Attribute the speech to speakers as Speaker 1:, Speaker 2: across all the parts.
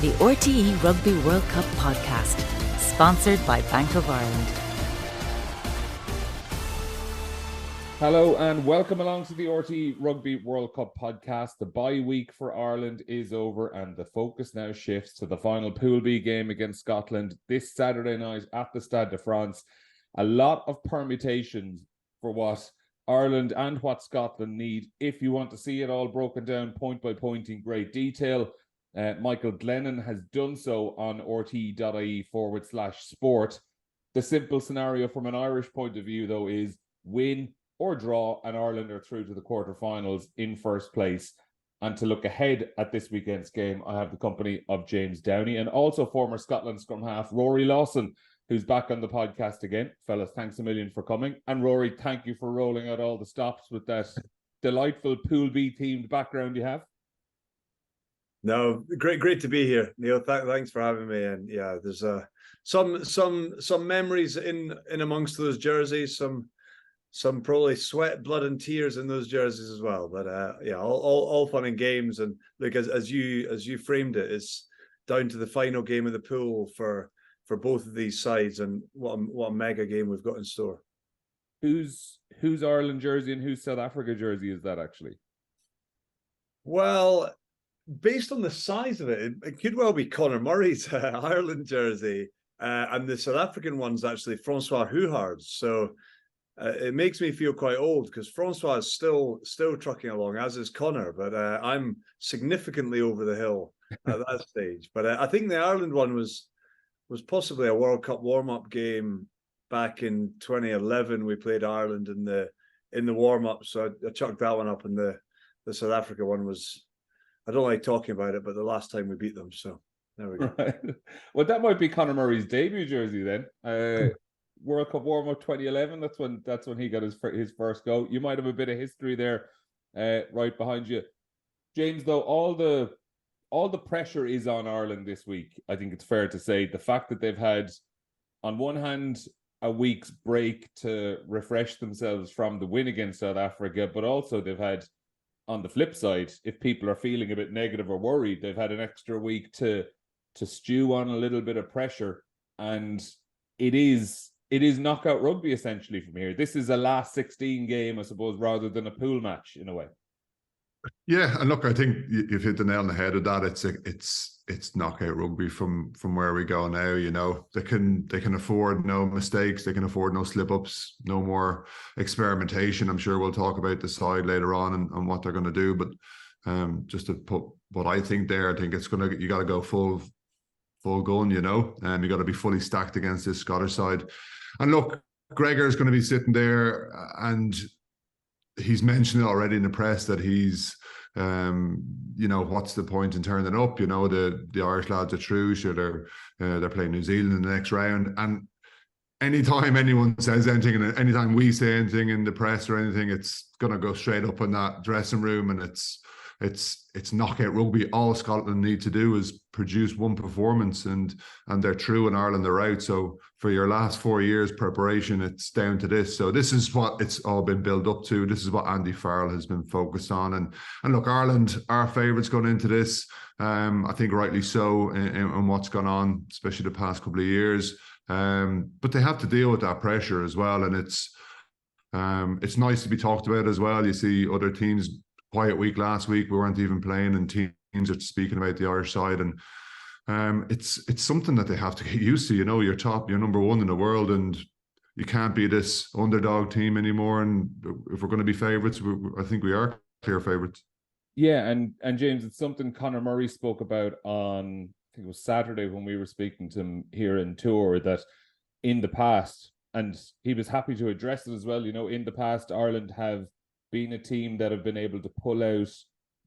Speaker 1: the RTE Rugby World Cup podcast, sponsored by Bank of Ireland.
Speaker 2: Hello and welcome along to the RTE Rugby World Cup podcast. The bye week for Ireland is over and the focus now shifts to the final Pool B game against Scotland this Saturday night at the Stade de France. A lot of permutations for what Ireland and what Scotland need. If you want to see it all broken down point by point in great detail, Michael Glennon has done so on rte.ie/sport. The simple scenario from an Irish point of view, though, is win or draw, and Ireland are through to the quarterfinals in first place. And to look ahead at this weekend's game, I have the company of James Downey and also former Scotland scrum-half Rory Lawson, who's back on the podcast again. Fellas, thanks a million for coming. And Rory, thank you for rolling out all the stops with that delightful Pool B themed background you have.
Speaker 3: No, great to be here, Neil. Thanks for having me. And yeah, there's some memories in amongst those jerseys, some probably sweat, blood, and tears in those jerseys as well. But yeah, all fun and games. And look, as you framed it, it's down to the final game of the pool for both of these sides, and what a mega game we've got in store.
Speaker 2: Whose Ireland jersey and whose South Africa jersey is that actually?
Speaker 3: Well, based on the size of it, it could well be Conor Murray's Ireland jersey, and the South African one's actually Francois Huhard's. So it makes me feel quite old because Francois is still trucking along, as is Conor, but I'm significantly over the hill at that stage. But I think the Ireland one was possibly a World Cup warm-up game back in 2011. We played Ireland in the warm-up, so I chucked that one up, and the South Africa one was, I don't like talking about it, but the last time we beat them. So there we go.
Speaker 2: Right. Well, that might be Conor Murray's debut jersey then. World Cup warm-up 2011. That's when he got his first go. You might have a bit of history there, right behind you, James. Though all the pressure is on Ireland this week. I think it's fair to say the fact that they've had, on one hand, a week's break to refresh themselves from the win against South Africa, but also they've had, on the flip side, if people are feeling a bit negative or worried, they've had an extra week to stew on a little bit of pressure, and it is knockout rugby essentially from here. This is a last 16 game, I suppose, rather than a pool match in a way.
Speaker 4: Yeah, and look, I think you've hit the nail on the head of that. It's knockout rugby from where we go now. You know, they can afford no mistakes, they can afford no slip ups, no more experimentation. I'm sure we'll talk about the side later on and what they're going to do. But just to put what I think there, I think you got to go full gun. You know, you got to be fully stacked against this Scottish side. And look, Gregor's going to be sitting there, and he's mentioned it already in the press that he's, you know, what's the point in turning up? You know, the Irish lads are through. Sure, they're playing New Zealand in the next round. And anytime anyone says anything, and anytime we say anything in the press or anything, it's going to go straight up in that dressing room, and it's knockout rugby. All Scotland need to do is produce one performance, and they're through, and Ireland are out. So for your last 4 years preparation, it's down to this. So this is what it's all been built up to. This is what Andy Farrell has been focused on. And look, Ireland are favourites going into this. I think rightly so in what's gone on, especially the past couple of years. But they have to deal with that pressure as well. And it's nice to be talked about as well. You see other teams. Quiet week last week, we weren't even playing, and teams are speaking about the Irish side, and it's something that they have to get used to. You know, you're number one in the world, and you can't be this underdog team anymore. And if we're going to be favourites, I think we are clear favourites.
Speaker 2: Yeah, and James, it's something Conor Murray spoke about on, I think it was Saturday when we were speaking to him here in Tour, that in the past, and he was happy to address it as well. You know, in the past, Ireland have been a team that have been able to pull out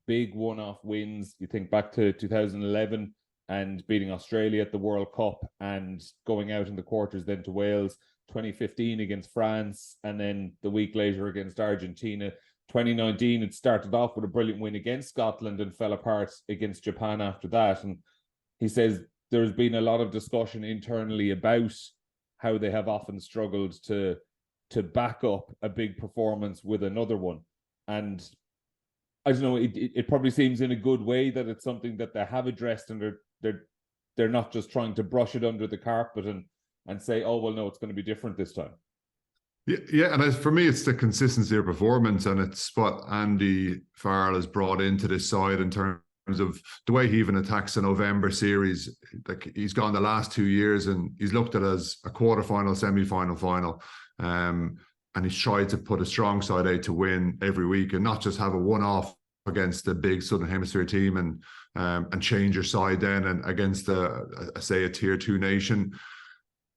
Speaker 2: big one-off wins. You think back to 2011 and beating Australia at the World Cup and going out in the quarters then to Wales, 2015 against France, and then the week later against Argentina. 2019, it started off with a brilliant win against Scotland and fell apart against Japan after that. And he says there's been a lot of discussion internally about how they have often struggled to back up a big performance with another one. And I don't know, it probably seems in a good way that it's something that they have addressed and they're not just trying to brush it under the carpet and say, oh well, no, it's going to be different this time.
Speaker 4: Yeah, and for me, it's the consistency of performance, and it's what Andy Farrell has brought into this side in terms of the way he even attacks the November series. Like, he's gone the last 2 years and he's looked at it as a quarterfinal, semi-final, final. And he's tried to put a strong side out to win every week and not just have a one-off against the big Southern Hemisphere team and change your side then and against say a tier 2 nation.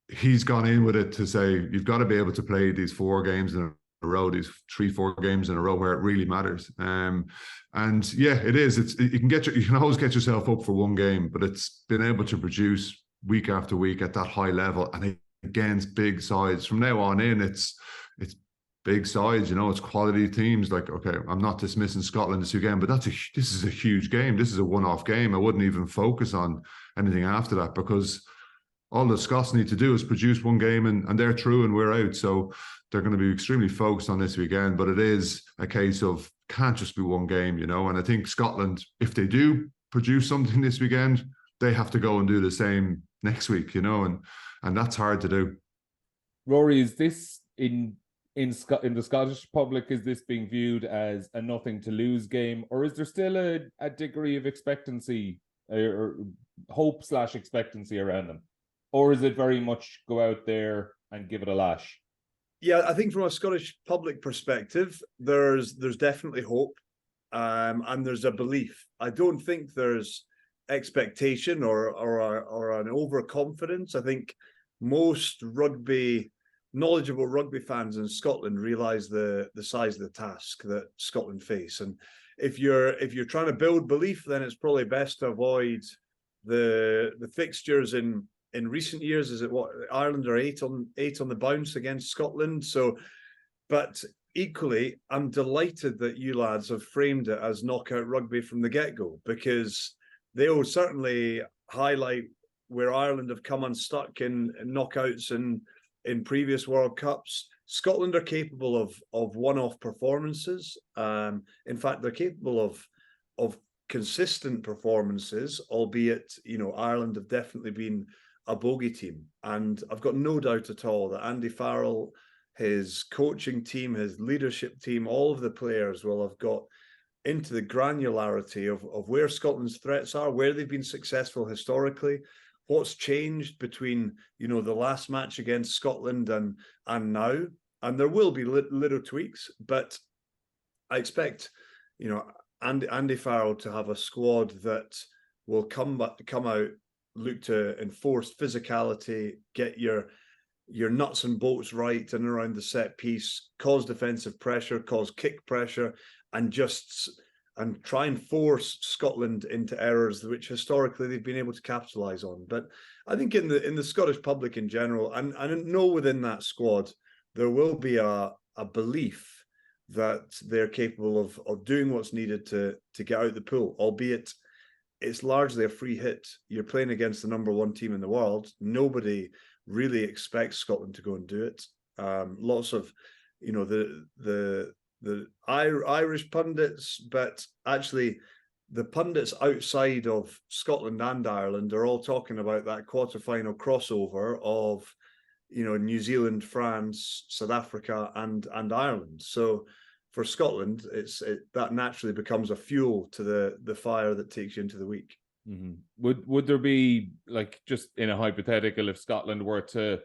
Speaker 4: He's gone in with it to say you've got to be able to play these 4 games in a row, these 3-4 games in a row where it really matters. And yeah, it is. You can always get yourself up for one game, but it's been able to produce week after week at that high level and against big sides. From now on in, it's big sides. It's quality teams. Like, okay, I'm not dismissing Scotland this weekend, but this is a huge game. This is a one-off game. I wouldn't even focus on anything after that because all the Scots need to do is produce one game and they're through and we're out. So they're going to be extremely focused on this weekend, but it is a case of can't just be one game, and I think Scotland, if they do produce something this weekend, they have to go and do the same next week, and that's hard to do.
Speaker 2: Rory, is this in the Scottish public, is this being viewed as a nothing to lose game, or is there still a degree of expectancy or hope/expectancy around them? Or is it very much go out there and give it a lash?
Speaker 3: Yeah, I think from a Scottish public perspective, there's definitely hope, and there's a belief. I don't think there's expectation or an overconfidence. I think most knowledgeable rugby fans in Scotland realise the size of the task that Scotland face, and if you're trying to build belief, then it's probably best to avoid the fixtures in recent years. Is it what Ireland are 8 on the bounce against Scotland? So, but equally, I'm delighted that you lads have framed it as knockout rugby from the get-go, because they will certainly highlight where Ireland have come unstuck in knockouts in previous World Cups. Scotland are capable of one-off performances. In fact, they're capable of consistent performances, albeit Ireland have definitely been a bogey team. And I've got no doubt at all that Andy Farrell, his coaching team, his leadership team, all of the players will have got into the granularity of where Scotland's threats are, where they've been successful historically, what's changed between the last match against Scotland and now. And there will be little tweaks, but I expect Andy Farrell to have a squad that will come out, look to enforce physicality, get your nuts and bolts right and around the set piece, cause defensive pressure, cause kick pressure, and try and force Scotland into errors which historically they've been able to capitalise on. But I think in the Scottish public in general, and I know within that squad, there will be a belief that they're capable of doing what's needed to get out the pool, albeit it's largely a free hit. You're playing against the number 1 team in the world. Nobody really expects Scotland to go and do it. Lots of, the Irish pundits, but actually the pundits outside of Scotland and Ireland are all talking about that quarterfinal crossover of, New Zealand, France, South Africa, and Ireland. So for Scotland, that naturally becomes a fuel to the fire that takes you into the week.
Speaker 2: Mm-hmm. Would there be, like, just in a hypothetical, if Scotland were to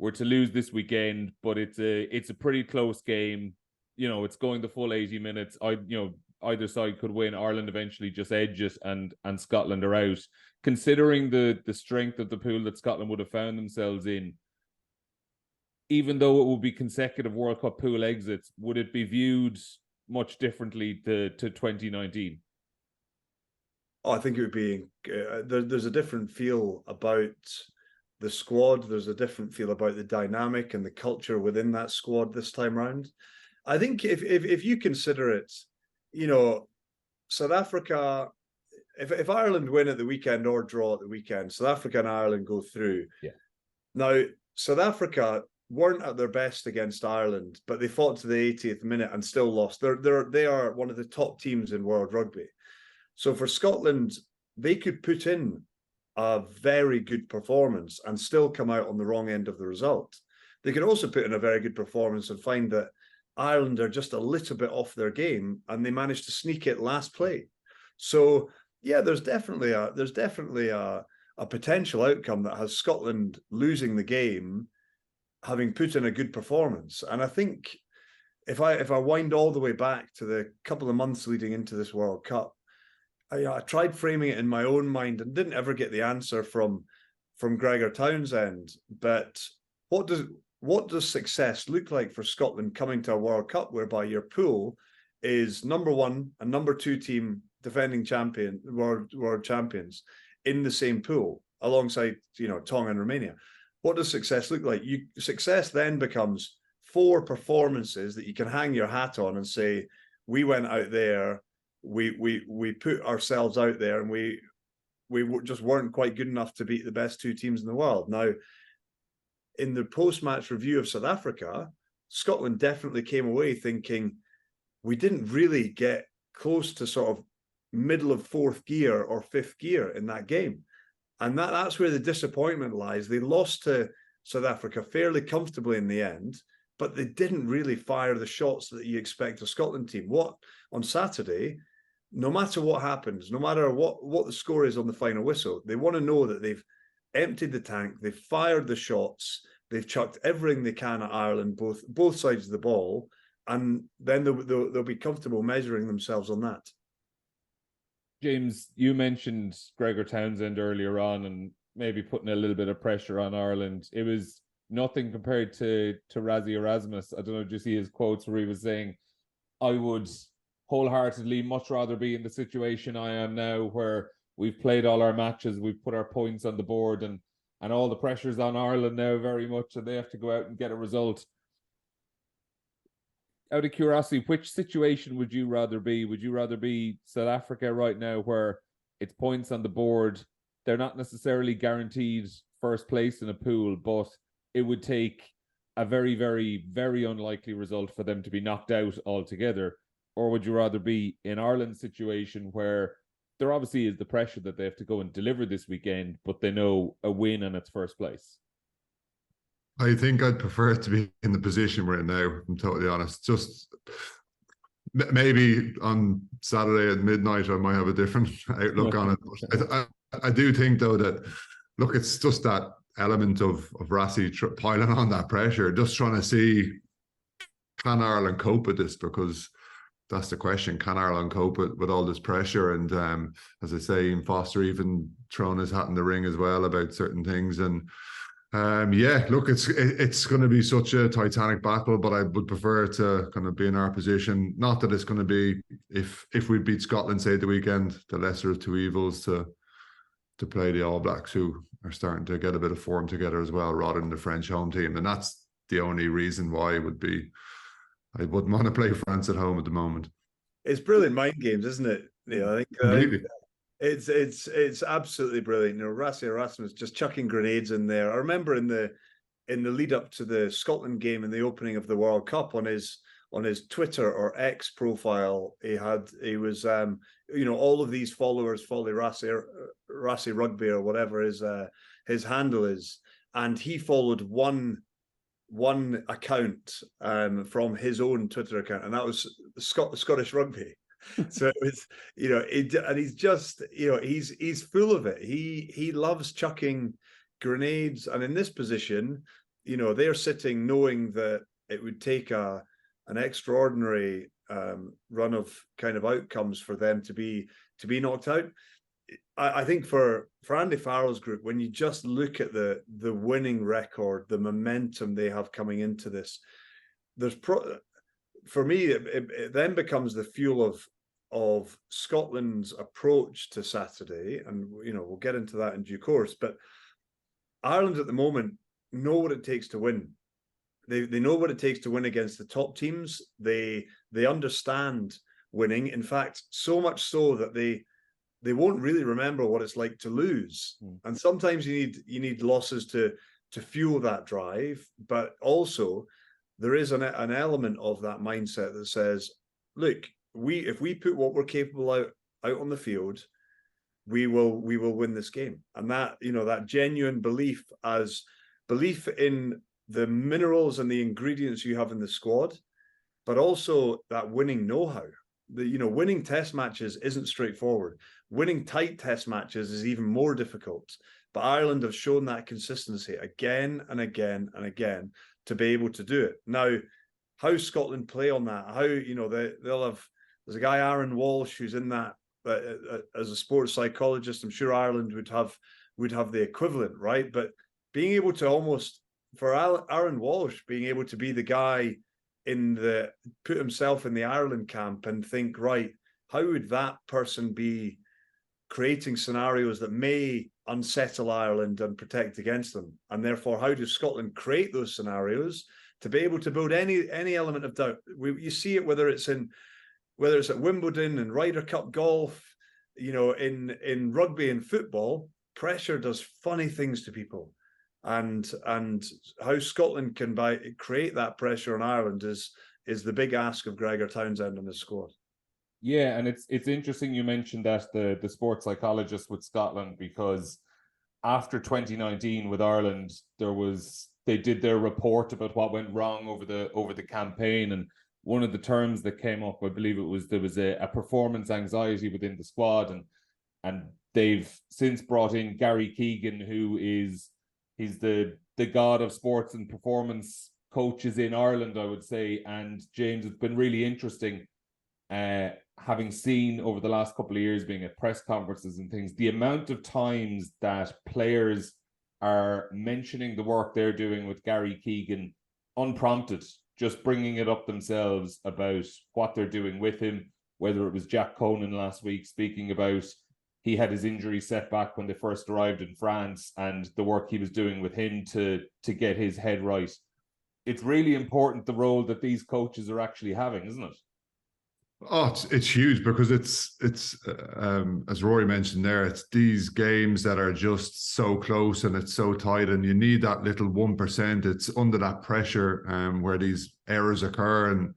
Speaker 2: lose this weekend, but it's a pretty close game, it's going the full 80 minutes. Either side could win. Ireland eventually just edge it, and Scotland are out. Considering the strength of the pool that Scotland would have found themselves in, even though it would be consecutive World Cup pool exits, would it be viewed much differently to 2019?
Speaker 3: Oh, I think it would be. There's a different feel about the squad. There's a different feel about the dynamic and the culture within that squad this time round. I think if you consider it, South Africa, if Ireland win at the weekend or draw at the weekend, South Africa and Ireland go through.
Speaker 2: Yeah.
Speaker 3: Now, South Africa weren't at their best against Ireland, but they fought to the 80th minute and still lost. They are one of the top teams in world rugby. So for Scotland, they could put in a very good performance and still come out on the wrong end of the result. They could also put in a very good performance and find that Ireland are just a little bit off their game, and they managed to sneak it last play. So yeah, there's definitely a potential outcome that has Scotland losing the game, having put in a good performance. And I think if I wind all the way back to the couple of months leading into this World Cup, I tried framing it in my own mind and didn't ever get the answer from Gregor Townsend. But what does success look like for Scotland coming to a World Cup whereby your pool is number 1 and number 2 team defending world champions in the same pool alongside Tonga and Romania? What does success look like? Success then becomes 4 performances that you can hang your hat on and say, we went out there, we put ourselves out there, and we just weren't quite good enough to beat the best 2 teams in the world. Now, in the post-match review of South Africa, Scotland definitely came away thinking we didn't really get close to sort of middle of 4th gear or 5th gear in that game. And that's where the disappointment lies. They lost to South Africa fairly comfortably in the end, but they didn't really fire the shots that you expect a Scotland team. On Saturday, no matter what happens, no matter what the score is on the final whistle, they want to know that they've emptied the tank, they've fired the shots, they've chucked everything they can at Ireland, both sides of the ball, and then they'll be comfortable measuring themselves on that.
Speaker 2: James, you mentioned Gregor Townsend earlier on and maybe putting a little bit of pressure on Ireland. It was nothing compared to Rassie Erasmus. I don't know, did you see his quotes where he was saying, I would wholeheartedly much rather be in the situation I am now, where we've played all our matches, we've put our points on the board, and all the pressure's on Ireland now very much, and they have to go out and get a result. Out of curiosity, which situation would you rather be? Would you rather be South Africa right now, where it's points on the board, they're not necessarily guaranteed first place in a pool, but it would take a very, very, very unlikely result for them to be knocked out altogether? Or would you rather be in Ireland's situation, where there obviously is the pressure that they have to go and deliver this weekend, but they know a win and it's first place?
Speaker 4: I think I'd prefer it to be in the position we're in now, if I'm totally honest. Just maybe on Saturday at midnight, I might have a different outlook on it. I do think, though, that, look, it's just that element of Rassie piling on that pressure, just trying to see, can Ireland cope with this? Because that's the question. Can Ireland cope with all this pressure? And as I say, Ian Foster even thrown his hat in the ring as well about certain things. And yeah, look, it's going to be such a titanic battle, but I would prefer to kind of be in our position. Not that it's going to be, if we beat Scotland, say, the weekend, the lesser of 2 evils, to play the All Blacks, who are starting to get a bit of form together as well, rather than the French home team. And that's the only reason why I wouldn't want to play France at home at the moment.
Speaker 3: It's brilliant mind games, isn't it? I think it's absolutely brilliant. Rassie Erasmus just chucking grenades in there. I remember in the lead up to the Scotland game in the opening of the World Cup, on his Twitter or X profile, he was all of these followers follow Rassie Rugby or whatever his handle is, and he followed one account from his own Twitter account, and that was Scottish Rugby. So it was, and he's just, he's full of it. He loves chucking grenades, and in this position, they're sitting knowing that it would take an extraordinary run of kind of outcomes for them to be knocked out. I think for Andy Farrell's group, when you just look at the winning record, the momentum they have coming into this, for me, it then becomes the fuel of Scotland's approach to Saturday, and we'll get into that in due course. But Ireland at the moment know what it takes to win. They know what it takes to win against the top teams. They understand winning. In fact, so much so that they won't really remember what it's like to lose. And sometimes you need losses to fuel that drive. But also, there is an element of that mindset that says, look, if we put what we're capable out on the field, we will win this game. And that, that genuine belief in the minerals and the ingredients you have in the squad, but also that winning know-how. Winning test matches isn't straightforward. Winning tight test matches is even more difficult. But Ireland have shown that consistency again and again and again to be able to do it. Now, how Scotland play on that, how, they'll have, there's a guy, Aaron Walsh, who's in that as a sports psychologist. I'm sure Ireland would have the equivalent, right? But being able to almost, for Aaron Walsh, being able to be the guy put himself in the Ireland camp and think, right, how would that person be creating scenarios that may unsettle Ireland and protect against them? And therefore, how does Scotland create those scenarios to be able to build any element of doubt? You see it whether it's at Wimbledon and Ryder Cup golf, in rugby and football. Pressure does funny things to people. And how Scotland can create that pressure on Ireland is the big ask of Gregor Townsend and his squad.
Speaker 2: Yeah, and it's interesting you mentioned that the sports psychologist with Scotland, because after 2019 with Ireland, they did their report about what went wrong over the campaign, and one of the terms that came up, I believe there was a performance anxiety within the squad, and they've since brought in Gary Keegan, who he's the god of sports and performance coaches in Ireland, I would say. And James, it's been really interesting, having seen over the last couple of years being at press conferences and things, the amount of times that players are mentioning the work they're doing with Gary Keegan unprompted, just bringing it up themselves about what they're doing with him, whether it was Jack Conan last week speaking about he had his injury setback when they first arrived in France and the work he was doing with him to get his head right. It's really important, the role that these coaches are actually having, isn't it?
Speaker 4: Oh, it's huge, because it's as Rory mentioned there, it's these games that are just so close and it's so tight, and you need that little 1%. It's under that pressure where these errors occur, and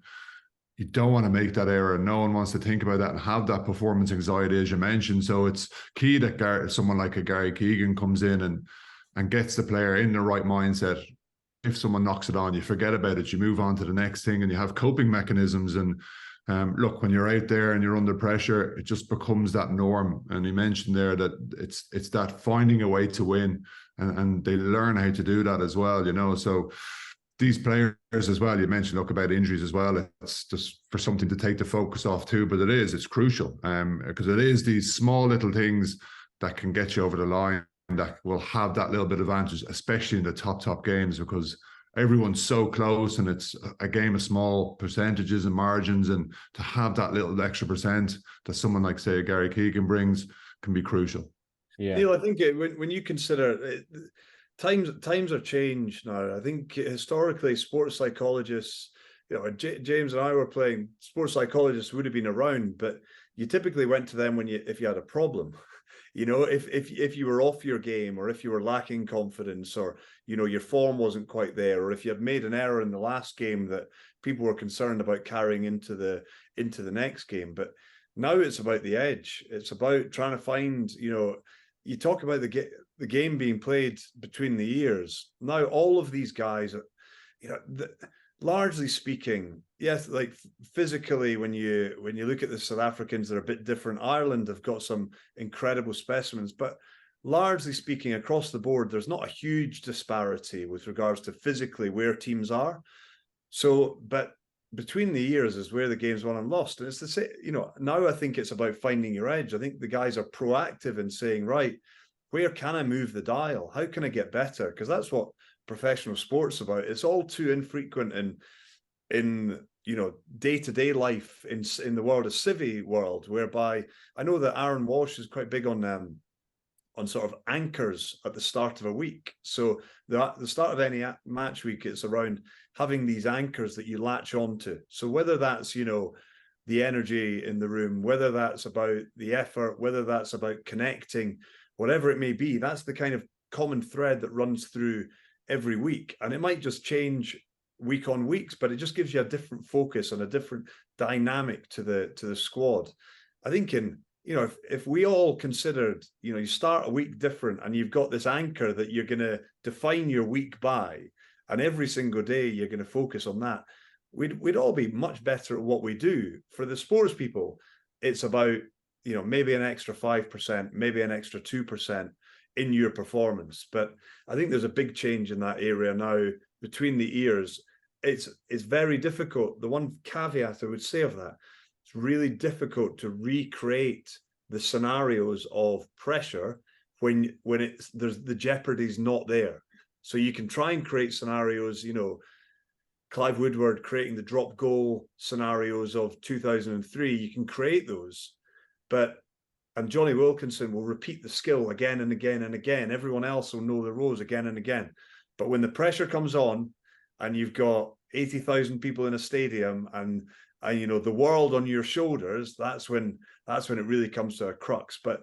Speaker 4: you don't want to make that error. No one wants to think about that and have that performance anxiety, as you mentioned. So it's key that someone like a Gary Keegan comes in and gets the player in the right mindset. If someone knocks it on, you forget about it, you move on to the next thing, and you have coping mechanisms. And look, when you're out there and you're under pressure, it just becomes that norm. And he mentioned there that it's that finding a way to win, and they learn how to do that as well, So these players as well, you mentioned, look, about injuries as well. It's just for something to take the focus off too, but it's crucial, because it is these small little things that can get you over the line, that will have that little bit of advantage, especially in the top games, because everyone's so close and it's a game of small percentages and margins, and to have that little extra percent that someone like, say, Gary Keegan brings can be crucial.
Speaker 2: Yeah,
Speaker 3: Neil, I think when you consider it, times are changed now. I think historically sports psychologists, James and I were playing, sports psychologists would have been around, but you typically went to them if you had a problem. If you were off your game, or if you were lacking confidence, or your form wasn't quite there, or if you had made an error in the last game that people were concerned about carrying into the next game. But now it's about the edge. It's about trying to find, you talk about the game being played between the ears. Now all of these guys are, largely speaking, yes, like physically, when you look at the South Africans, they're a bit different. Ireland have got some incredible specimens, but largely speaking, across the board, there's not a huge disparity with regards to physically where teams are. So, but between the ears is where the game's won and lost. And it's the same, now I think it's about finding your edge. I think the guys are proactive in saying, right, where can I move the dial? How can I get better? Because that's what professional sports about. It's all too infrequent in day-to-day life in the world of civvy world, whereby I know that Aaron Walsh is quite big on sort of anchors at the start of a week. So the start of any match week, it's around having these anchors that you latch onto. So whether that's the energy in the room, whether that's about the effort, whether that's about connecting, whatever it may be, that's the kind of common thread that runs through every week. And it might just change week on weeks, but it just gives you a different focus and a different dynamic to the squad. I think in you know, if we all considered, you know, you start a week different and you've got this anchor that you're going to define your week by, and every single day you're going to focus on that, we'd all be much better at what we do. For the sports people, it's about, you know, maybe an extra 5%, maybe an extra 2% in your performance. But I think there's a big change in that area now between the ears. It's very difficult. The one caveat I would say of that, it's really difficult to recreate the scenarios of pressure when there's the jeopardy's not there. So you can try and create scenarios, you know, Clive Woodward creating the drop goal scenarios of 2003, you can create those, and Johnny Wilkinson will repeat the skill again and again and again. Everyone else will know the rows again and again. But when the pressure comes on and you've got 80,000 people in a stadium and you know, the world on your shoulders, that's when it really comes to a crux. But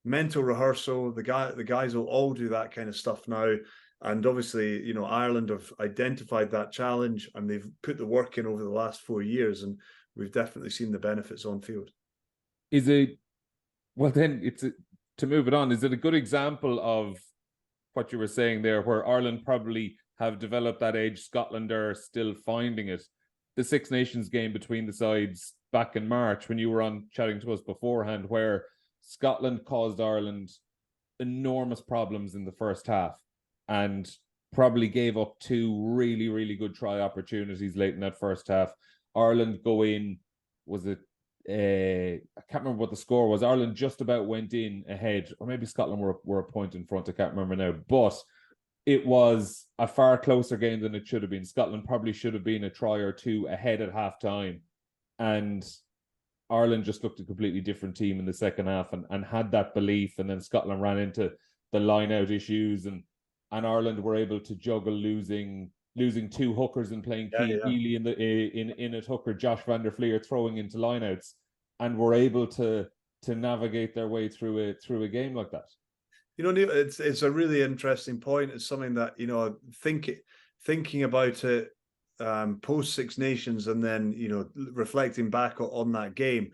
Speaker 3: mental rehearsal, the guys will all do that kind of stuff now. And obviously, you know, Ireland have identified that challenge and they've put the work in over the last 4 years, and we've definitely seen the benefits on field.
Speaker 2: Is it, well then, to move it on, is it a good example of what you were saying there, where Ireland probably have developed that edge, Scotland are still finding it? The Six Nations game between the sides back in March, when you were on chatting to us beforehand, where Scotland caused Ireland enormous problems in the first half and probably gave up 2 really, really good try opportunities late in that first half. Ireland go in, was it, I can't remember what the score was. Ireland just about went in ahead, or maybe Scotland were a point in front. I can't remember now, but it was a far closer game than it should have been. Scotland probably should have been a try or 2 ahead at halftime, and Ireland just looked a completely different team in the second half and had that belief. And then Scotland ran into the line-out issues, and Ireland were able to juggle losing 2 hookers and playing Cian Healy in at hooker, Josh van der Fleer throwing into lineouts, and were able to navigate their way through a game like that.
Speaker 3: You know, Neil, it's a really interesting point. It's something that, you know, thinking about it post Six Nations, and then, you know, reflecting back on that game,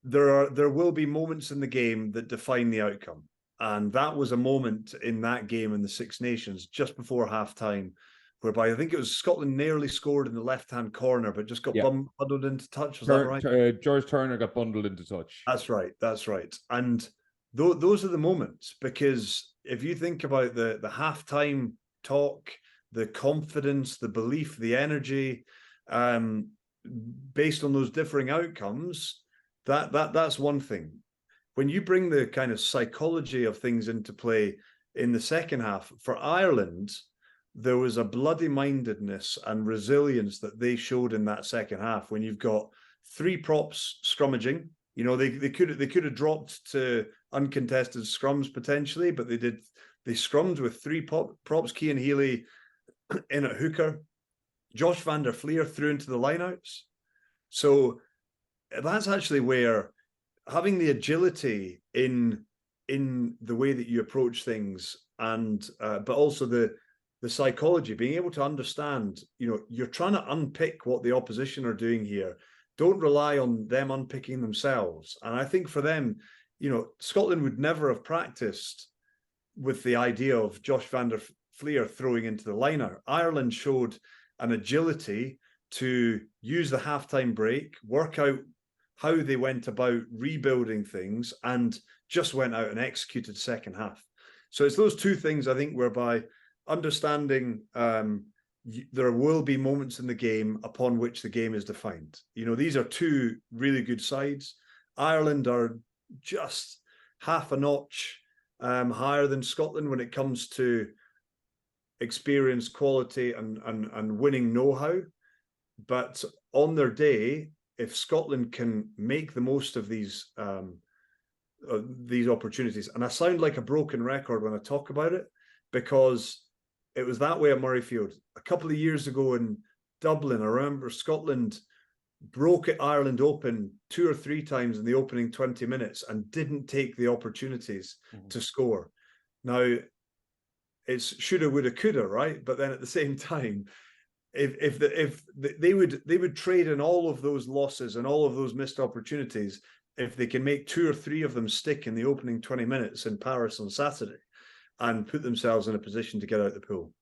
Speaker 3: there will be moments in the game that define the outcome. And that was a moment in that game in the Six Nations just before halftime, whereby I think it was Scotland nearly scored in the left-hand corner, but just got bundled into touch. Was that right?
Speaker 2: George Turner got bundled into touch.
Speaker 3: That's right. And those are the moments, because if you think about the halftime talk, the confidence, the belief, the energy, based on those differing outcomes, that's one thing. When you bring the kind of psychology of things into play in the second half, for Ireland, there was a bloody-mindedness and resilience that they showed in that second half. When you've got 3 props scrummaging, you know, they could have dropped to uncontested scrums potentially, but they scrummed with 3 props. Cian Healy in at hooker, Josh van der Fleer threw into the lineouts. So that's actually where having the agility in the way that you approach things, and but also the psychology, being able to understand, you know, you're trying to unpick what the opposition are doing here. Don't rely on them unpicking themselves. And I think for them, you know, Scotland would never have practiced with the idea of Josh van der Fleer throwing into the liner. Ireland showed an agility to use the halftime break, work out how they went about rebuilding things, and just went out and executed second half. So it's those 2 things, I think, whereby understanding there will be moments in the game upon which the game is defined. You know, these are 2 really good sides. Ireland are just half a notch higher than Scotland when it comes to experience, quality, and winning know-how. But on their day, if Scotland can make the most of these opportunities, and I sound like a broken record when I talk about it, because it was that way at Murrayfield. A couple of years ago in Dublin, I remember Scotland broke Ireland open 2 or 3 times in the opening 20 minutes and didn't take the opportunities to score. Now, it's shoulda, woulda, coulda, right? But then at the same time, if they would trade in all of those losses and all of those missed opportunities if they can make 2 or 3 of them stick in the opening 20 minutes in Paris on Saturday and put themselves in a position to get out the pool.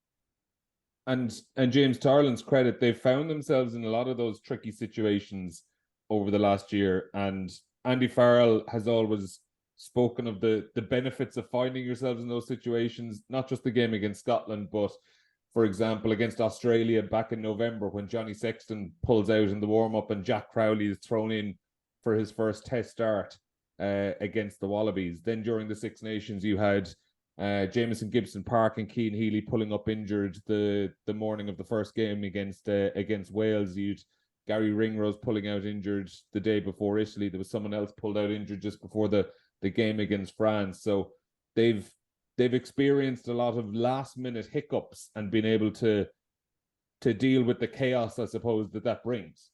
Speaker 2: And James, to Ireland's credit, they've found themselves in a lot of those tricky situations over the last year. And Andy Farrell has always spoken of the benefits of finding yourselves in those situations, not just the game against Scotland, but for example, against Australia back in November when Johnny Sexton pulls out in the warm-up and Jack Crowley is thrown in for his first test start against the Wallabies. Then during the Six Nations, you had Jamison Gibson Park and Cian Healy pulling up injured the morning of the first game against Wales. You'd Gary Ringrose pulling out injured the day before Italy. There was someone else pulled out injured just before the game against France. So they've experienced a lot of last-minute hiccups and been able to deal with the chaos, I suppose, that brings.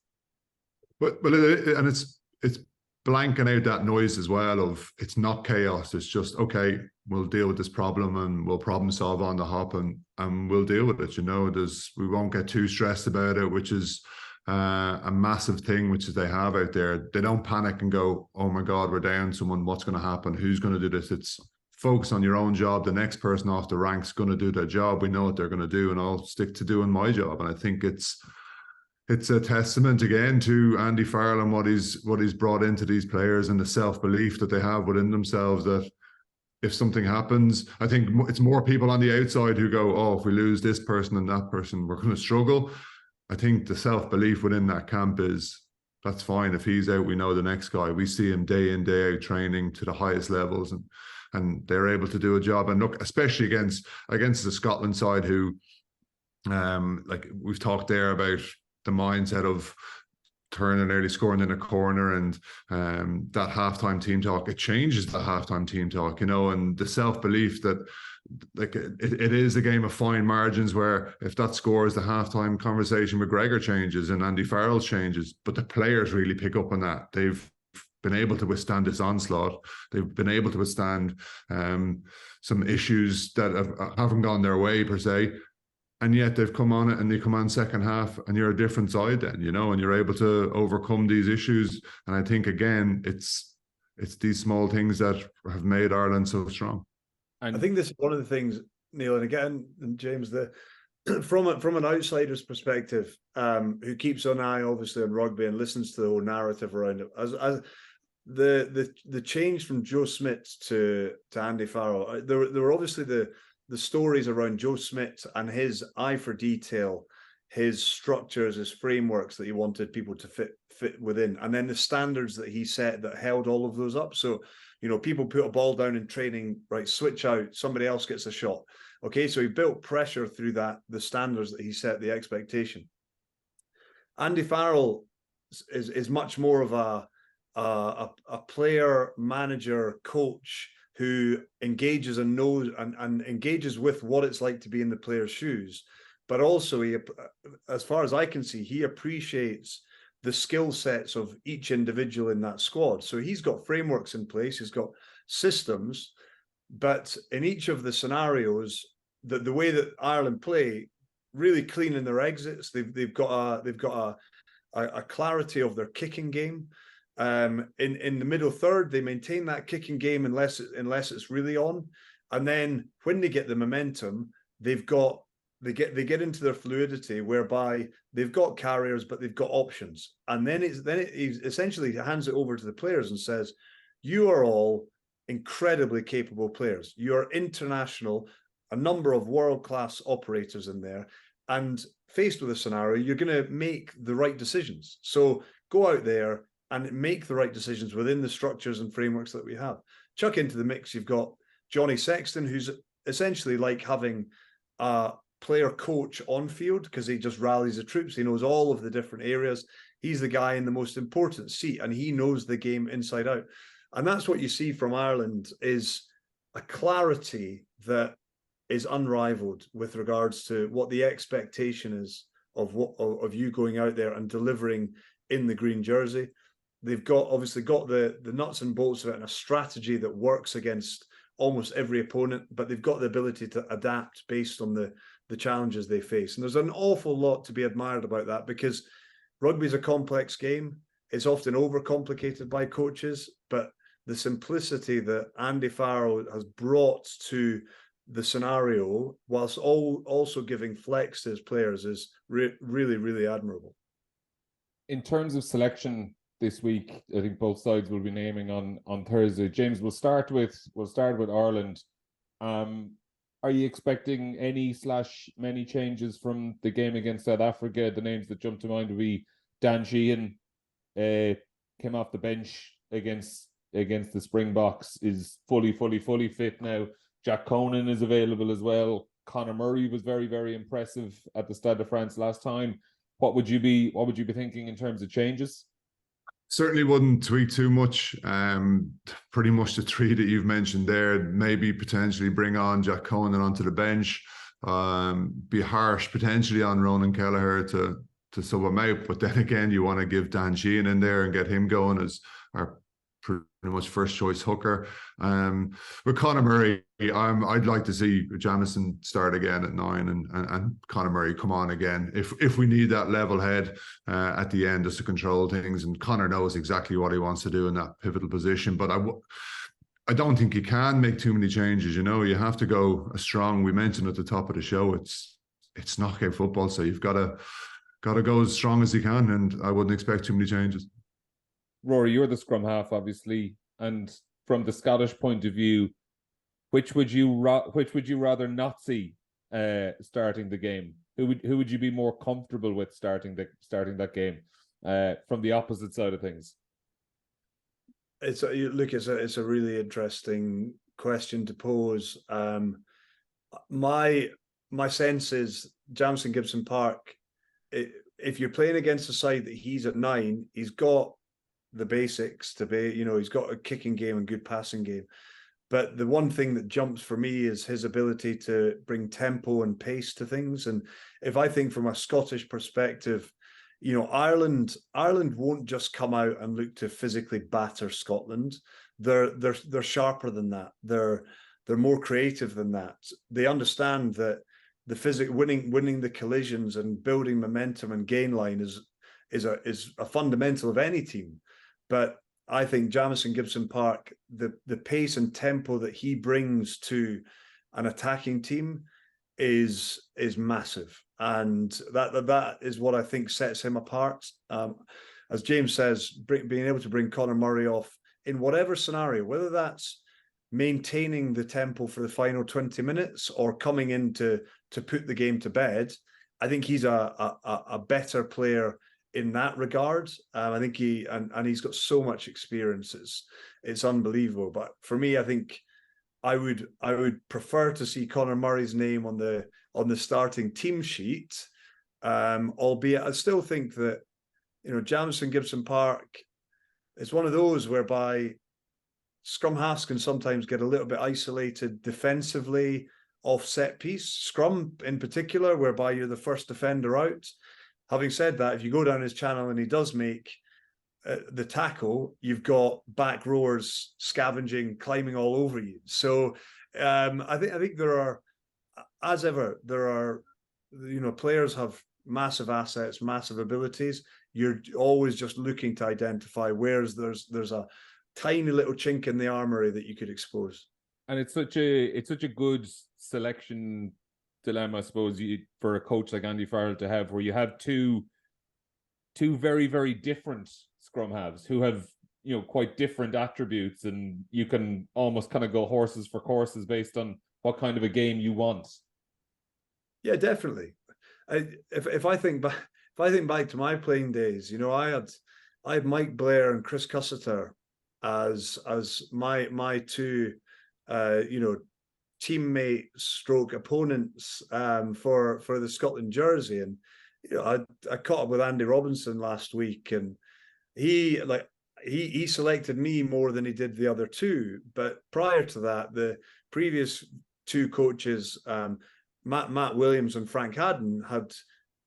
Speaker 2: But
Speaker 4: it's blanking out that noise as well of it's not chaos. It's just, okay, we'll deal with this problem and we'll problem solve on the hop and we'll deal with it. You know, we won't get too stressed about it, which is a massive thing, which is they have out there. They don't panic and go, oh my God, we're down someone. What's going to happen? Who's going to do this? It's focus on your own job. The next person off the rank's going to do their job. We know what they're going to do, and I'll stick to doing my job. And I think it's a testament again to Andy Farrell and what he's brought into these players and the self-belief that they have within themselves that if something happens, I think it's more people on the outside who go, oh, if we lose this person and that person, we're going to struggle. I think the self-belief within that camp is, that's fine. If he's out, we know the next guy. We see him day in, day out training to the highest levels and they're able to do a job. And look, especially against the Scotland side who, like we've talked there about the mindset of turning early, scoring in a corner and that halftime team talk, it changes the halftime team talk, you know, and the self-belief that like it is a game of fine margins where if that scores, the halftime conversation with Gregor changes and Andy Farrell changes, but the players really pick up on that. They've been able to withstand this onslaught. They've been able to withstand some issues that haven't gone their way per se. And yet they've come on it and they come on second half and you're a different side then, you know, and you're able to overcome these issues. And I think, again, it's these small things that have made Ireland so strong.
Speaker 3: And I think this is one of the things, Neil, and again, James, from an outsider's perspective, who keeps an eye obviously on rugby and listens to the whole narrative around it, as the change from Joe Schmidt to Andy Farrell, there were obviously the stories around Joe Schmidt and his eye for detail, his structures, his frameworks that he wanted people to fit within, and then the standards that he set that held all of those up. So, you know, people put a ball down in training, right, switch out, somebody else gets a shot. Okay, so he built pressure through that, the standards that he set, the expectation. Andy Farrell is much more of a player, manager, coach who engages and knows and engages with what it's like to be in the player's shoes. But also, he, as far as I can see, he appreciates the skill sets of each individual in that squad. So he's got frameworks in place, he's got systems, but in each of the scenarios, the way that Ireland play, really clean in their exits. They've got a clarity of their kicking game. In the middle third, they maintain that kicking game unless it's really on, and then when they get the momentum, they get into their fluidity whereby they've got carriers but they've got options, and then it essentially hands it over to the players and says, you are all incredibly capable players, you're international, a number of world-class operators in there, and faced with a scenario, you're going to make the right decisions. So go out there and make the right decisions within the structures and frameworks that we have. Chuck into the mix, you've got Johnny Sexton, who's essentially like having a player coach on field because he just rallies the troops. He knows all of the different areas. He's the guy in the most important seat and he knows the game inside out. And that's what you see from Ireland, is a clarity that is unrivaled with regards to what the expectation is of you going out there and delivering in the green jersey. They've obviously got the nuts and bolts of it and a strategy that works against almost every opponent, but they've got the ability to adapt based on the the challenges they face. And there's an awful lot to be admired about that, because rugby is a complex game. It's often overcomplicated by coaches, but the simplicity that Andy Farrell has brought to the scenario, whilst also giving flex to his players, is really, really admirable.
Speaker 2: In terms of selection this week, I think both sides will be naming on Thursday. James, we'll start with Ireland. Are you expecting any/many changes from the game against South Africa? The names that jump to mind would be Dan Sheehan, came off the bench against the Springboks, is fully fit now. Jack Conan is available as well. Conor Murray was very, very impressive at the Stade de France last time. What would you be thinking in terms of changes?
Speaker 4: Certainly wouldn't tweak too much. Pretty much the three that you've mentioned there. Maybe potentially bring on Jack Conan onto the bench. Be harsh potentially on Ronan Kelleher to sub him out. But then again, you want to give Dan Sheehan in there and get him going as our pretty much first choice hooker. With Conor Murray, I'd like to see Jamison start again at 9 and Conor Murray come on again if we need that level head at the end just to control things. And Conor knows exactly what he wants to do in that pivotal position. But I don't think you can make too many changes. You have to go strong. We mentioned at the top of the show, it's knockout football, so you've got to go as strong as you can, and I wouldn't expect too many changes.
Speaker 2: Rory, you're the scrum half, obviously, and from the Scottish point of view, which would you rather not see starting the game? Who would you be more comfortable with starting that game from the opposite side of things?
Speaker 3: It's a really interesting question to pose. My sense is Jamison Gibson Park. If you're playing against a side that he's at 9, he's got the basics to be, he's got a kicking game and good passing game. But the one thing that jumps for me is his ability to bring tempo and pace to things. And if I think from a Scottish perspective, Ireland won't just come out and look to physically batter Scotland. They're sharper than that. They're more creative than that. They understand that the winning the collisions and building momentum and gain line is a fundamental of any team. But I think Jamison Gibson Park, the pace and tempo that he brings to an attacking team is massive, and that is what I think sets him apart. As James says, being able to bring Conor Murray off in whatever scenario, whether that's maintaining the tempo for the final 20 minutes or coming in to put the game to bed, I think he's a better player in that regard. I think he's got so much experience. It's unbelievable. But for me, I think I would prefer to see Conor Murray's name on the starting team sheet. Albeit I still think that Jamison Gibson Park is one of those whereby scrum halves can sometimes get a little bit isolated defensively off set piece, scrum in particular, whereby you're the first defender out. Having said that, if you go down his channel and he does make the tackle, you've got back rowers scavenging, climbing all over you. So I think there are, as ever, players have massive assets, massive abilities. You're always just looking to identify where there's a tiny little chink in the armory that you could expose.
Speaker 2: And it's such a good selection dilemma, I suppose, for a coach like Andy Farrell to have, where you have two very, very different scrum halves who have quite different attributes, and you can almost kind of go horses for courses based on what kind of a game you want. Yeah,
Speaker 3: definitely. If I think back to my playing days, I had Mike Blair and Chris Cusseter as my two teammate stroke opponents for the Scotland jersey. And I caught up with Andy Robinson last week, and he selected me more than he did the other two. But prior to that, the previous two coaches, Matt Williams and Frank Haddon, had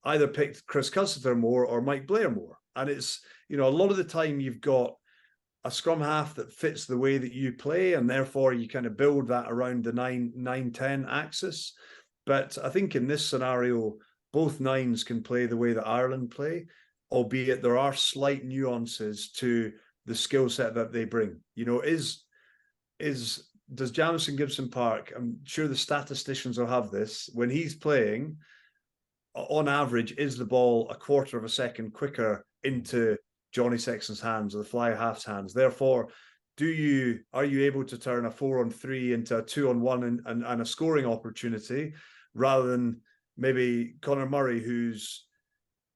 Speaker 3: either picked Chris Cusseter more or Mike Blair more. And it's a lot of the time you've got a scrum half that fits the way that you play, and therefore you kind of build that around the 9-10 axis. But I think in this scenario, both nines can play the way that Ireland play, albeit there are slight nuances to the skill set that they bring. You know, does Jamison Gibson Park, I'm sure the statisticians will have this, when he's playing, on average, is the ball a quarter of a second quicker into Johnny Sexton's hands or the fly half's hands? Therefore, are you able to turn a 4-on-3 into a 2-on-1 and a scoring opportunity, rather than maybe Conor Murray, whose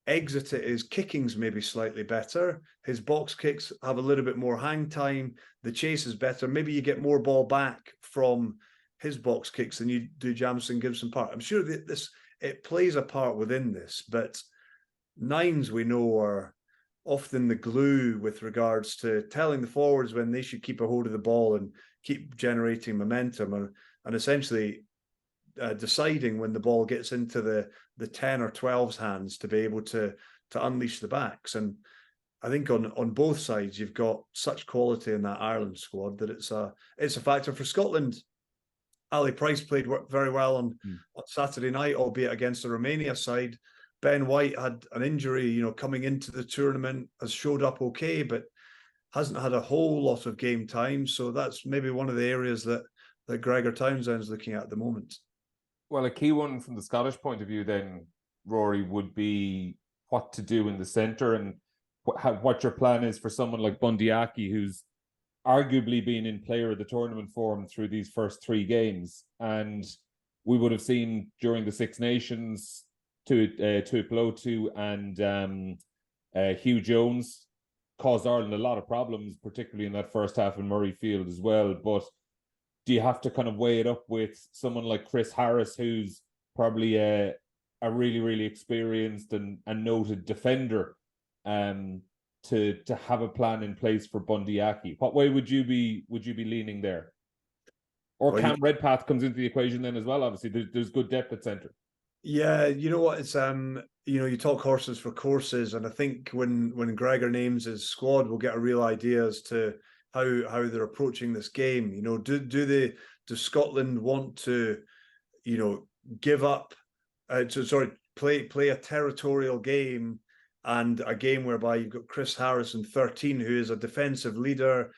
Speaker 3: his kicking's maybe slightly better, his box kicks have a little bit more hang time, the chase is better, maybe you get more ball back from his box kicks than you do Jamison Gibson Park. I'm sure that it plays a part within this, but nines, we know, are often the glue with regards to telling the forwards when they should keep a hold of the ball and keep generating momentum, and essentially deciding when the ball gets into the 10 or 12's hands to be able to unleash the backs. And I think on both sides, you've got such quality in that Ireland squad that it's a factor. For Scotland, Ali Price played very well on Saturday night, albeit against the Romania side. Ben White had an injury, you know, coming into the tournament, has showed up okay, but hasn't had a whole lot of game time. So that's maybe one of the areas that Gregor Townsend's looking at the moment.
Speaker 2: Well, a key one from the Scottish point of view then, Rory, would be what to do in the centre and what your plan is for someone like Bundee Aki, who's arguably been in player of the tournament form through these first 3 games. And we would have seen during the Six Nations Tuipulotu and Hugh Jones caused Ireland a lot of problems, particularly in that first half in Murrayfield as well. But do you have to kind of weigh it up with someone like Chris Harris, who's probably a really, really experienced and noted defender, to have a plan in place for Bundee Aki? What way would you be leaning there? Or Cam Redpath comes into the equation then as well. Obviously, there's good depth at centre.
Speaker 3: Yeah, you know what? It's you know, you talk horses for courses, and I think when Gregor names his squad, we'll get a real idea as to how they're approaching this game. You know, do Scotland want to, you know, give up play a territorial game, and a game whereby you've got Chris Harris in 13, who is a defensive leader,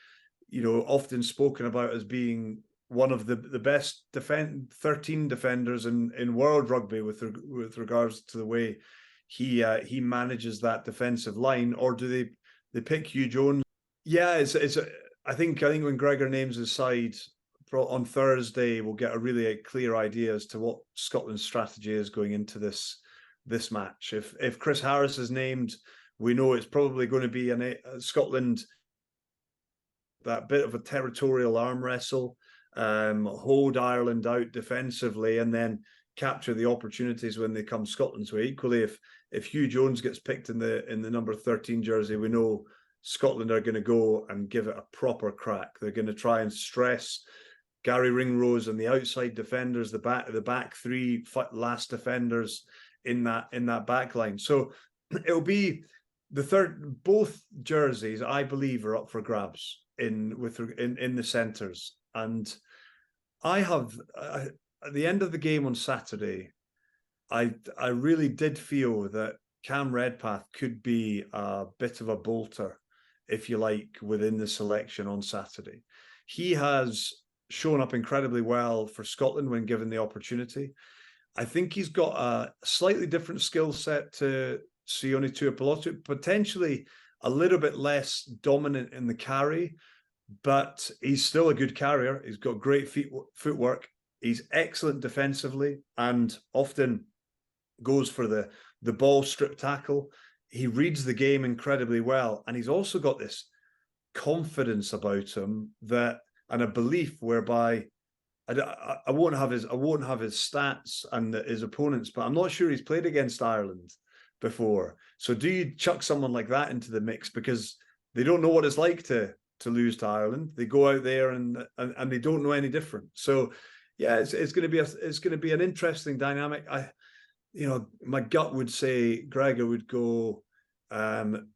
Speaker 3: you know, often spoken about as being one of the best 13 defenders in world rugby with regards to the way he manages that defensive line? Or do they pick Hugh Jones? Yeah, I think when Gregor names his side on Thursday, we'll get a really clear idea as to what Scotland's strategy is going into this match. If Chris Harris is named, we know it's probably going to be Scotland, that bit of a territorial arm wrestle, hold Ireland out defensively, and then capture the opportunities when they come Scotland's way. Equally, if Hugh Jones gets picked in the number 13 jersey, we know Scotland are going to go and give it a proper crack. They're going to try and stress Gary Ringrose and the outside defenders, the back 3 last defenders in that back line. So it'll be both jerseys, I believe, are up for grabs in the centres. And at the end of the game on Saturday, I really did feel that Cam Redpath could be a bit of a bolter, if you like, within the selection on Saturday. He has shown up incredibly well for Scotland when given the opportunity. I think he's got a slightly different skill set to Sione Tuipulotu, potentially a little bit less dominant in the carry, but he's still a good carrier. He's got great footwork. He's excellent defensively and often goes for the ball strip tackle. He reads the game incredibly well, and he's also got this confidence about him and a belief whereby I won't have his stats and his opponents, but I'm not sure he's played against Ireland before. So do you chuck someone like that into the mix, because they don't know what it's like to lose to Ireland? They go out there and they don't know any different. So yeah, it's going to be an interesting dynamic. My gut would say Gregor would go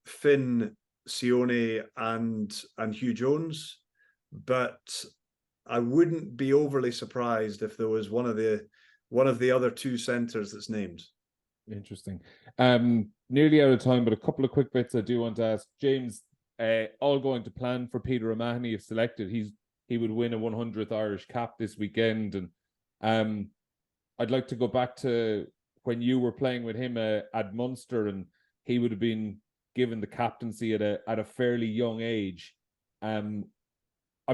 Speaker 3: Finn, Sione, and Hugh Jones, but I wouldn't be overly surprised if there was one of the one of the other two centres that's named.
Speaker 2: Interesting. Nearly out of time, but a couple of quick bits I do want to ask. James, all going to plan for Peter O'Mahony if selected. He would win a 100th Irish cap this weekend. And I'd like to go back to when you were playing with him at Munster, and he would have been given the captaincy at a fairly young age. I'm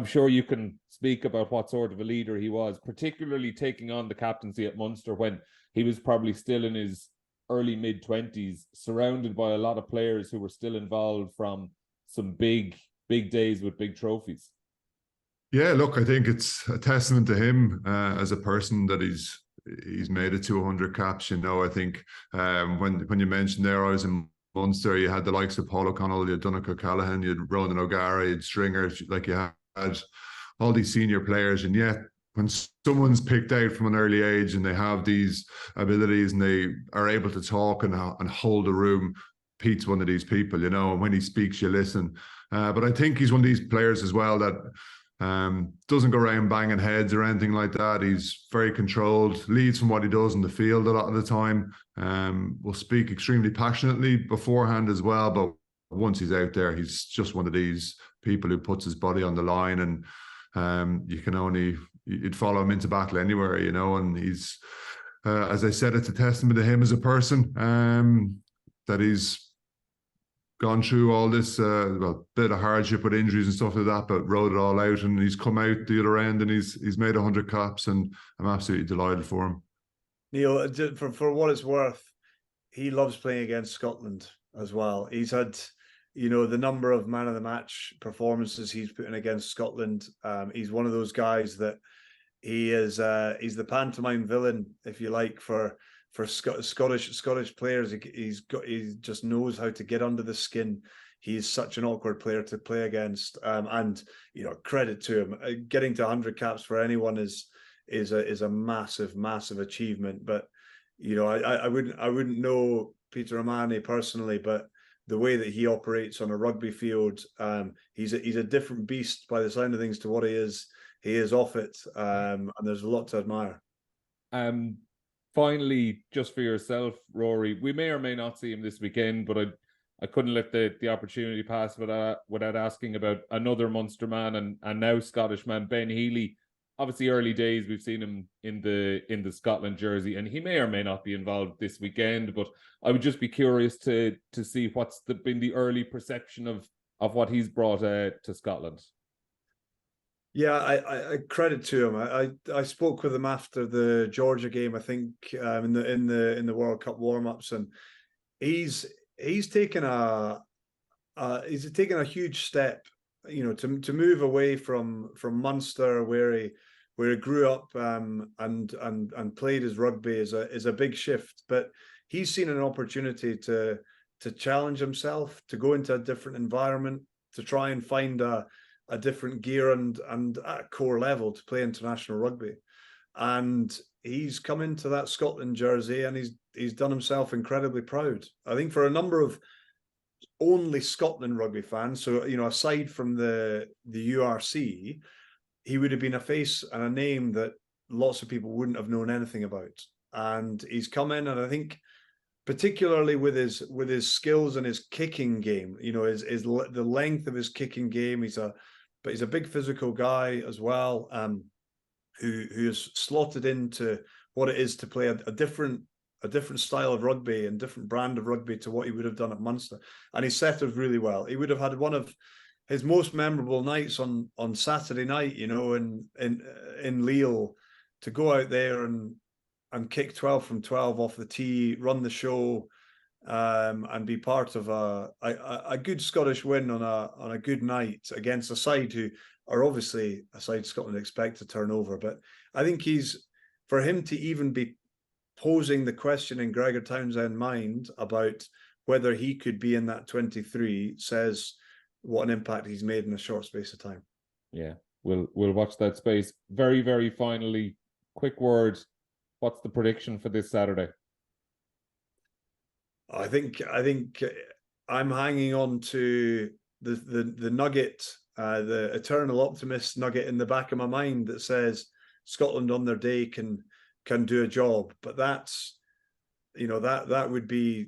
Speaker 2: sure you can speak about what sort of a leader he was, particularly taking on the captaincy at Munster when he was probably still in his early mid-20s, surrounded by a lot of players who were still involved from some big days with big trophies. Yeah,
Speaker 4: look, I think it's a testament to him as a person that he's made it to 100 caps. You know, I think when you mentioned there, I was in Munster, you had the likes of Paul O'Connell, you had Donnacha O'Callaghan, you had Ronan O'Gara, you had Stringer, like you had all these senior players, and yet when someone's picked out from an early age and they have these abilities and they are able to talk and hold a room, Pete's one of these people, you know, and when he speaks, you listen. But I think he's one of these players as well that doesn't go around banging heads or anything like that. He's very controlled, leads from what he does in the field a lot of the time. Will speak extremely passionately beforehand as well, but once he's out there, he's just one of these people who puts his body on the line, and you'd follow him into battle anywhere, you know. And he's, as I said, it's a testament to him as a person, that he's gone through all this bit of hardship with injuries and stuff like that, but rode it all out, and he's come out the other end, and he's made 100 caps, and I'm absolutely delighted for him.
Speaker 3: Neil, for what it's worth, he loves playing against Scotland as well. He's had, you know, the number of man of the match performances he's put in against Scotland. He's one of those guys that he's the pantomime villain, if you like, for Scottish players. He just knows how to get under the skin. He's such an awkward player to play against, and you know, credit to him. Getting to 100 caps for anyone is a massive achievement. But you know, I wouldn't know Peter O'Mahony personally, but the way that he operates on a rugby field, he's a different beast by the sound of things to what he is off it, and there's a lot to admire.
Speaker 2: Finally, just for yourself, Rory, we may or may not see him this weekend, but I couldn't let the opportunity pass without asking about another Munster man and now Scottish man, Ben Healy. Obviously, early days, we've seen him in the Scotland jersey, and he may or may not be involved this weekend. But I would just be curious to see what's been the early perception of what he's brought to Scotland.
Speaker 3: Yeah, I credit to him. I spoke with him after the Georgia game, I think, in the World Cup warm-ups, and he's taken a huge step, you know, to move away from Munster, where he grew up, and played his rugby is a big shift. But he's seen an opportunity to challenge himself, to go into a different environment, to try and find a different gear and at a core level to play international rugby. And he's come into that Scotland jersey, and he's done himself incredibly proud. I think for a number of only Scotland rugby fans, so, you know, aside from the URC, he would have been a face and a name that lots of people wouldn't have known anything about. And he's come in, and I think particularly with his skills and his kicking game, you know, the length of his kicking game. He's a big physical guy as well, who is slotted into what it is to play a different style of rugby and different brand of rugby to what he would have done at Munster. And he settled really well. He would have had one of his most memorable nights on Saturday night, you know, in Lille, to go out there and kick 12 from 12 off the tee, run the show, and be part of a good Scottish win on a good night against a side who are obviously a side Scotland expect to turn over. But I think for him to even be posing the question in Gregor Townsend's mind about whether he could be in that 23 says what an impact he's made in a short space of time.
Speaker 2: Yeah, we'll watch that space. Very, very finally, quick word. What's the prediction for this Saturday?
Speaker 3: I think I'm hanging on to the nugget, the eternal optimist nugget in the back of my mind that says Scotland on their day can can do a job, but that's, you know, that would be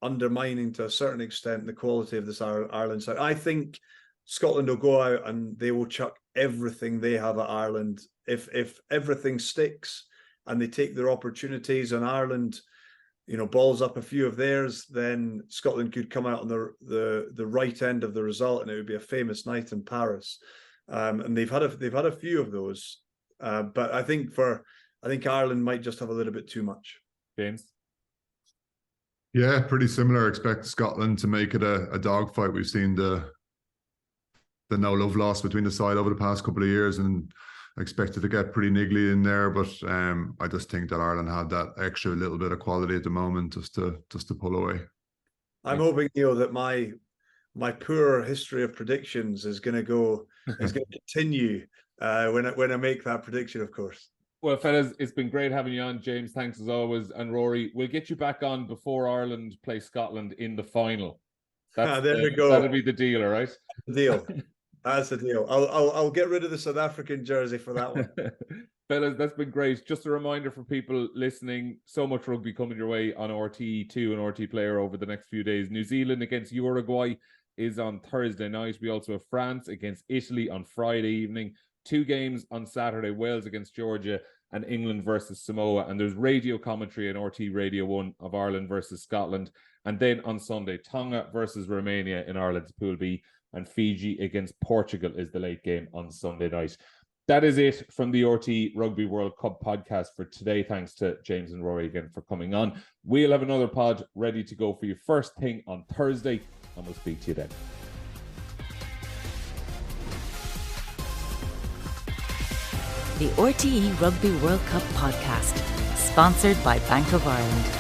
Speaker 3: undermining to a certain extent the quality of this Ireland side. I think Scotland will go out and they will chuck everything they have at Ireland. If everything sticks and they take their opportunities, and Ireland, you know, balls up a few of theirs, then Scotland could come out on the right end of the result, and it would be a famous night in Paris. And they've had a few of those, but I think Ireland might just have a little bit too much.
Speaker 2: James?
Speaker 4: Yeah, pretty similar. I expect Scotland to make it a dogfight. We've seen the no love lost between the side over the past couple of years, and I expect it to get pretty niggly in there. But I just think that Ireland had that extra little bit of quality at the moment just to pull away.
Speaker 3: I'm hoping, Neil, that my poor history of predictions is going to continue when I make that prediction, of course.
Speaker 2: Well, fellas, it's been great having you on. James, thanks as always. And Rory, we'll get you back on before Ireland play Scotland in the final.
Speaker 3: There we go.
Speaker 2: That'll be the deal, all right?
Speaker 3: The deal. That's the deal. I'll get rid of the South African jersey for that one.
Speaker 2: Fellas, that's been great. Just a reminder for people listening, so much rugby coming your way on RT2 and RT Player over the next few days. New Zealand against Uruguay is on Thursday night. We also have France against Italy on Friday evening. 2 games on Saturday, Wales against Georgia and England versus Samoa. And there's radio commentary on RT Radio 1 of Ireland versus Scotland. And then on Sunday, Tonga versus Romania in Ireland's Pool B, and Fiji against Portugal is the late game on Sunday night. That is it from the RT Rugby World Cup podcast for today. Thanks to James and Rory again for coming on. We'll have another pod ready to go for you first thing on Thursday, and we'll speak to you then.
Speaker 1: The RTE Rugby World Cup podcast, sponsored by Bank of Ireland.